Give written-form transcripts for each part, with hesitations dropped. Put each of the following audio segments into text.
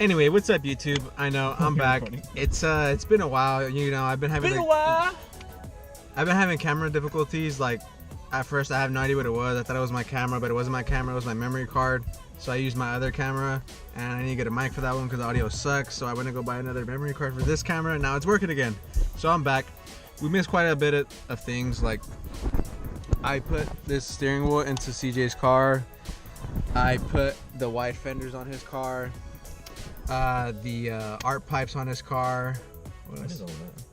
Anyway, what's up, YouTube? I know I'm back. It's been a while. You know, I've been having camera difficulties. Like, at first I have no idea what it was. I thought it was my camera, but it wasn't my camera. It was my memory card. So I used my other camera, and I need to get a mic for that one because the audio sucks. So I went to go buy another memory card for this camera, and now it's working again. So I'm back. We missed quite a bit of things. Like, I put this steering wheel into CJ's car. I put the white fenders on his car. The art pipes on his car. What is all that?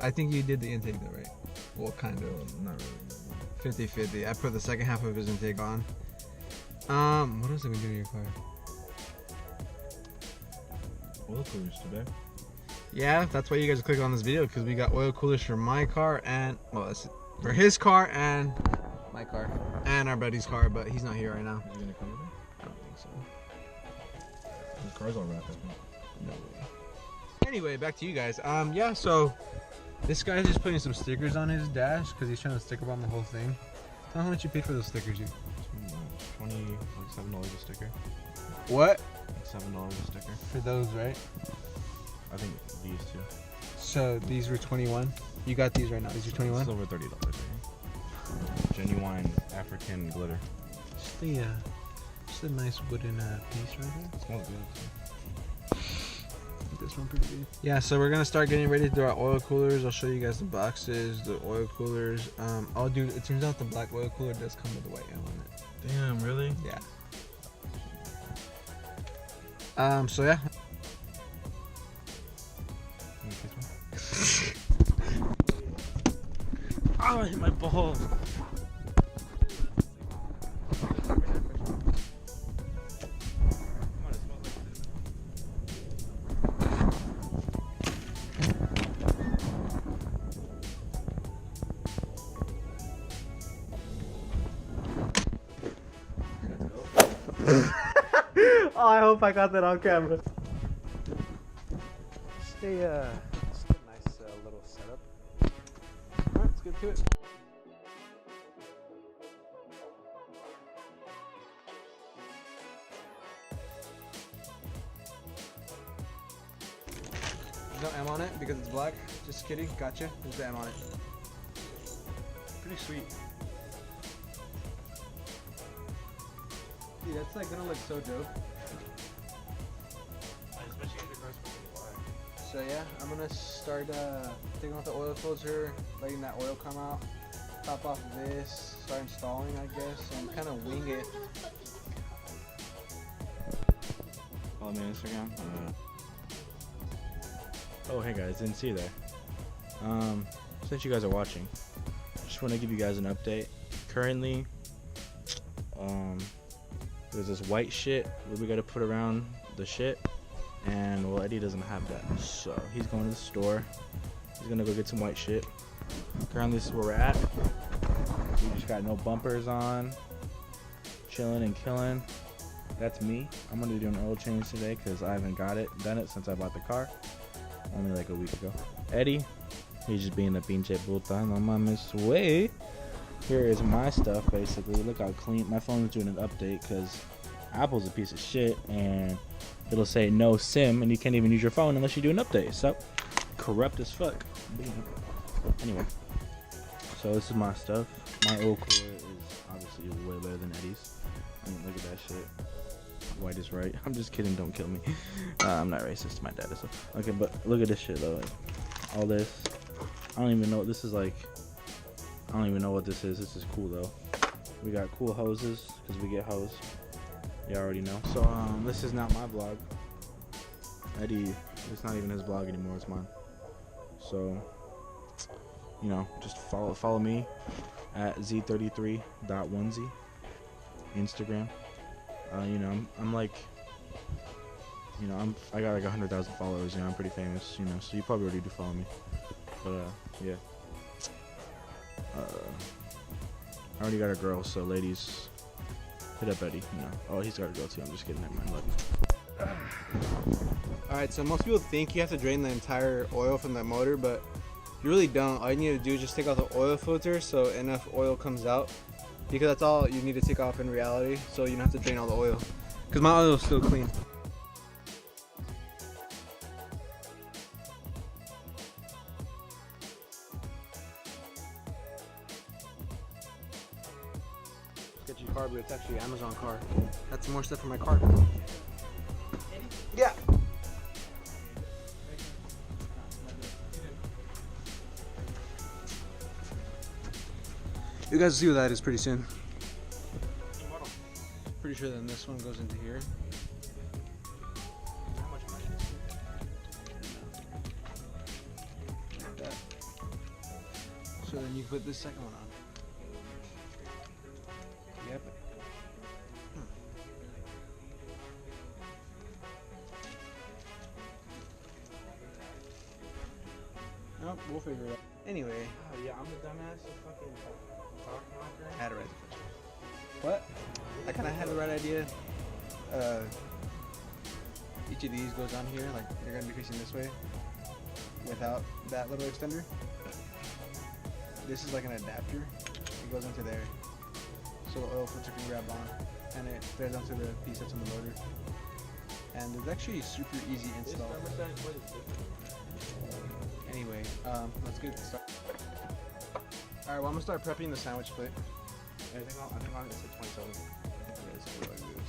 I think you did the intake though, right? Well, kind of. Not really. 50-50. I put the second half of his intake on. What else are we doing in your car? Oil coolers today. Yeah, that's why you guys click on this video, because we got oil coolers for my car and, well, that's for his car and my car and our buddy's car, but he's not here right now. Is he gonna come with me? I don't think so. His car's all wrapped up. No way. Anyway, back to you guys. Yeah, so this guy's just putting some stickers on his dash because he's trying to sticker bomb the whole thing. Tell him how much you paid for those stickers, you. Like $7 a sticker. What? Like $7 a sticker. For those, right? I think these two. So these were 21. You got these right now. These are 21. It's over $30. Right? Genuine African glitter. Just a nice wooden piece right here. It smells good. This one pretty good. Yeah, so we're gonna start getting ready to do our oil coolers. I'll show you guys the boxes, the oil coolers. Oh, dude, it turns out the black oil cooler does come with the white M on it. Damn, really? Yeah. So yeah. Oh, I hit my balls. Oh, I hope I got that on camera. Just a nice little setup. Alright, let's get to it. There's no M on it because it's black. Just kidding. Gotcha. There's the M on it. Pretty sweet. Dude, that's like gonna look so dope. So yeah, I'm gonna start taking off the oil filter, letting that oil come out, top off this, start installing, I guess, and kind of wing it. Follow me on Instagram. Oh, hey guys, didn't see you there. Since you guys are watching, just want to give you guys an update. Currently, there's this white shit that we gotta put around the shit, and well, Eddie doesn't have that, so he's going to the store. He's gonna go get some white shit. Currently, this is where we're at. We just got no bumpers on, chilling and killing. That's me. I'm gonna be doing an oil change today because I haven't done it since I bought the car, only like a week ago. Eddie, he's just being a pinche puta, no mames way. Here is my stuff, basically. Look how clean. My phone's doing an update because Apple's a piece of shit, and it'll say no SIM, and you can't even use your phone unless you do an update. So, corrupt as fuck. Anyway, so this is my stuff. My oil cooler is obviously way better than Eddie's. I mean, look at that shit. White is right. I'm just kidding. Don't kill me. I'm not racist. My dad is. Okay, but look at this shit though. Like, all this. I don't even know what this is like. I don't even know what this is. This is cool though. We got cool hoses because we get hose. You already know. So this is not my vlog. Eddie, it's not even his vlog anymore. It's mine. So, you know, just follow me at z33.1z Instagram. You know, I'm like, you know, I got like 100,000 followers. You know, I'm pretty famous. You know, so you probably already do follow me. But yeah. I already got a girl, so ladies, hit up Eddie. You know, oh, he's got a girl too. I'm just kidding. Never mind. Love you. Alright, so most people think you have to drain the entire oil from that motor, but you really don't. All you need to do is just take out the oil filter so enough oil comes out, because that's all you need to take off in reality, so you don't have to drain all the oil, because my oil is still clean. Michi car, but it's actually an Amazon car. That's more stuff for my car. Yeah. You guys will see what that is pretty soon. Pretty sure then this one goes into here. How much money? Like that. So then you put this second one on. Yep. Nope, we'll figure it out. Anyway. Oh yeah, I'm the dumbass who fucking talking like that. I had it right. What? I kind of had the right idea. Each of these goes on here, like they're gonna be facing this way, without that little extender. This is like an adapter. It goes into there, so the oil filter can grab on, and it threads onto the piece that's on the motor. And it's actually super easy install. Anyway, let's get started. All right, well I'm gonna start prepping the sandwich plate. I think I'll hit 27. Okay, so like this.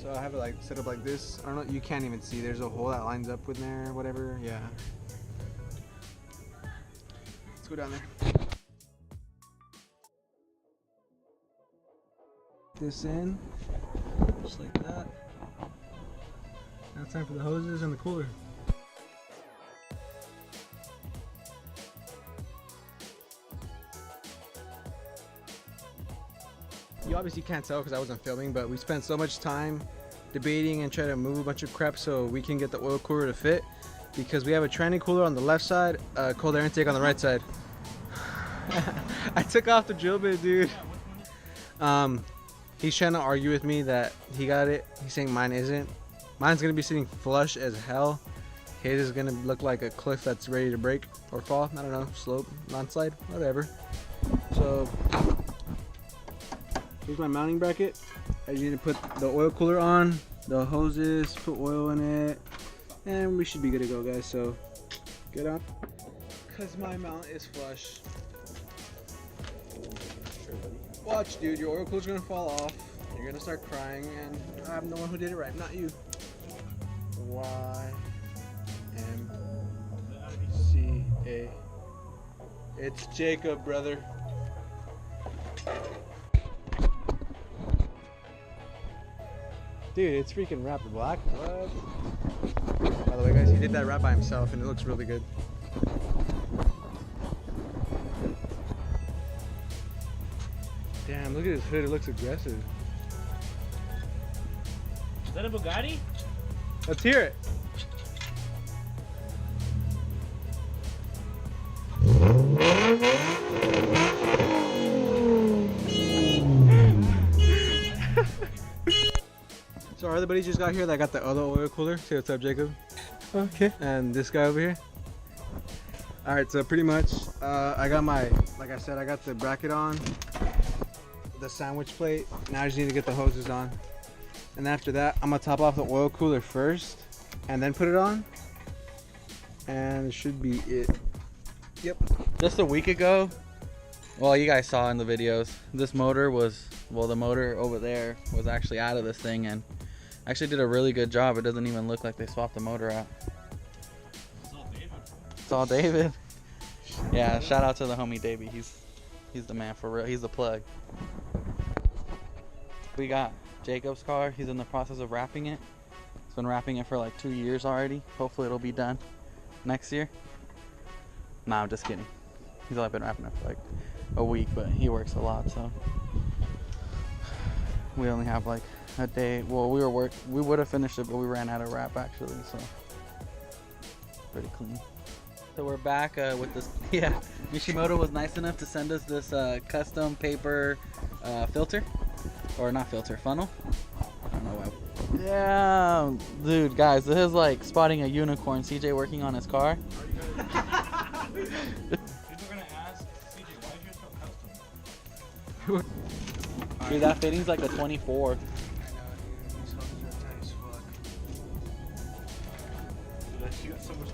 So I have it like set up like this. I don't know, you can't even see. There's a hole that lines up with there, whatever. Yeah. Let's go down there. This in, just like that. Now it's time for the hoses and the cooler. You obviously can't tell because I wasn't filming, but we spent so much time debating and trying to move a bunch of crap so we can get the oil cooler to fit, because we have a tranny cooler on the left side, cold air intake on the right side. I took off the drill bit, dude. He's trying to argue with me that he got it. He's saying mine isn't. Mine's gonna be sitting flush as hell. His is gonna look like a cliff that's ready to break or fall. I don't know, slope, non-slide, whatever. So here's my mounting bracket. I need to put the oil cooler on, the hoses, put oil in it, and we should be good to go, guys. So get up, cause my mount is flush. Watch, dude, your oil cooler's gonna fall off. You're gonna start crying, and I'm the one who did it right, not you. YMCA. It's Jacob, brother. Dude, it's freaking wrapped black. What? By the way, guys, he did that wrap by himself, and it looks really good. Damn, look at his hood, it looks aggressive. Is that a Bugatti? Let's hear it. So our other buddies just got here that got the other oil cooler. Say what's up, Jacob. Okay. And this guy over here. Alright, so pretty much I got my, like I said, I got the bracket on, the sandwich plate. Now I just need to get the hoses on. And after that, I'm gonna top off the oil cooler first and then put it on. And it should be it. Yep. Just a week ago, well, you guys saw in the videos, this motor was, well, the motor over there was actually out of this thing, and actually did a really good job. It doesn't even look like they swapped the motor out. It's all David. It's all David. Yeah, shout out to the homie Davey. He's the man for real. He's the plug. We got Jacob's car. He's in the process of wrapping it. He's been wrapping it for like 2 years already. Hopefully it'll be done next year. Nah, I'm just kidding. He's only been wrapping it for like a week, but he works a lot, so we only have like a day. Well, we would have finished it, but we ran out of wrap actually, so pretty clean. So we're back with this. Yeah, Mishimoto was nice enough to send us this custom paper filter, or not filter, funnel. I don't know why. Yeah, dude, guys, this is like spotting a unicorn. CJ working on his car. People are gonna ask CJ, why is yours so custom? Dude, that fitting's like a 24. I know, dude. These hoses are tight as fuck. You got so much.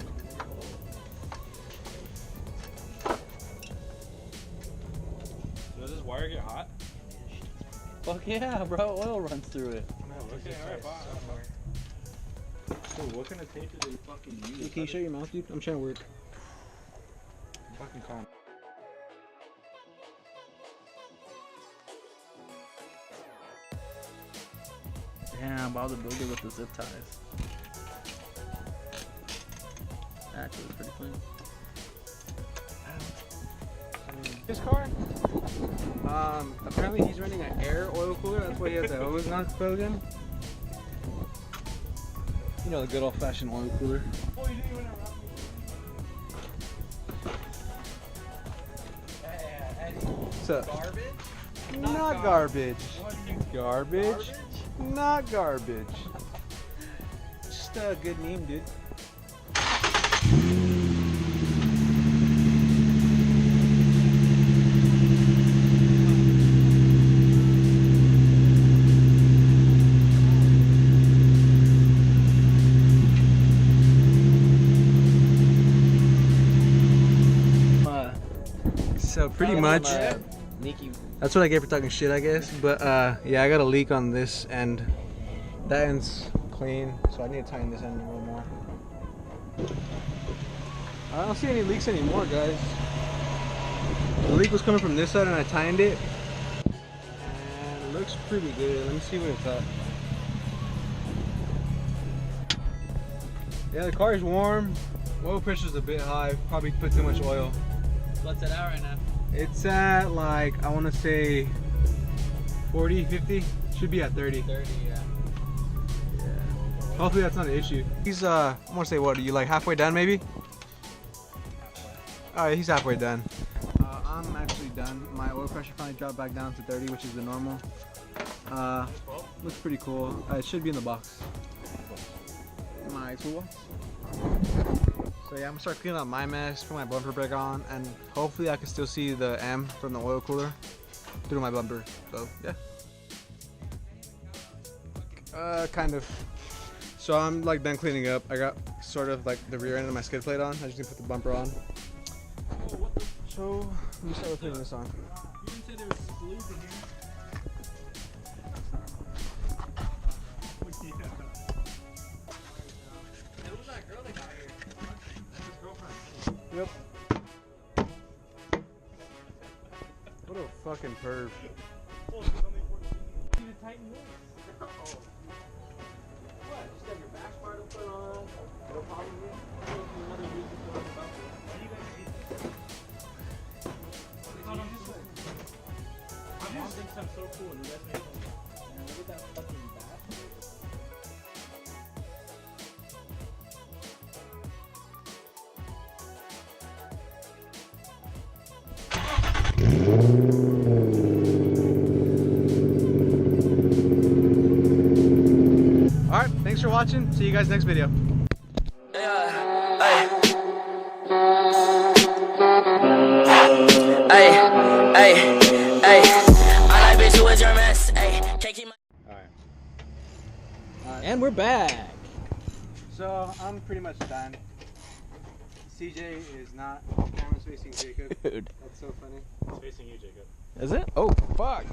Does this wire get hot? Fuck yeah, bro. Oil runs through it. Okay, alright, bye. So what kind of tape do they fucking use? Can you show your mouth, dude? I'm trying to work. Fucking calm. Damn, Bob the Builder with the zip ties. Actually, pretty clean. His car? Apparently he's running an air oil cooler. That's why he has the hose not plugged in. You know, the good old-fashioned oil cooler. Oh, you didn't even So, Garbage? not garbage. What do you Garbage? Not garbage. Just a good meme, dude. So pretty much, that's what I get for talking shit, I guess. But yeah, I got a leak on this end. That end's clean, so I need to tighten this end a little more. I don't see any leaks anymore, guys. The leak was coming from this side and I tightened it. And it looks pretty good. Let me see what it's at. Yeah, the car is warm. Oil pressure's a bit high. Probably put too much oil. What's it at right now? It's at like, I want to say 40, 50. Should be at 30. 30, yeah. Hopefully that's not an issue. He's I want to say, what are you, like halfway done maybe? Alright, he's halfway done. I'm actually done. My oil pressure finally dropped back down to 30, which is the normal. Looks pretty cool. It should be in the box. My toolbox. So yeah, I'm gonna start cleaning up my mess, put my bumper back on, and hopefully I can still see the M from the oil cooler through my bumper. So yeah. Kind of. So I'm like done cleaning up. I got sort of like the rear end of my skid plate on. I just need to put the bumper on. So let me start with putting this on. You didn't say there was flues in here. Yep. What a fucking perv. Oh, there's only 14. You need to tighten this. What? Just have your back part to put on. No problem here. Another reason for the bumper. Why do you guys hate this? Hold on, this way. Mom thinks I'm so cool and you guys make fun of me. Man, look at that fucking bat. Alright, thanks for watching. See you guys next video. And we're back. So I'm pretty much done. CJ is not. Camera's facing Jacob. Dude. That's so funny. It's facing you, Jacob. Is it? Oh, fuck.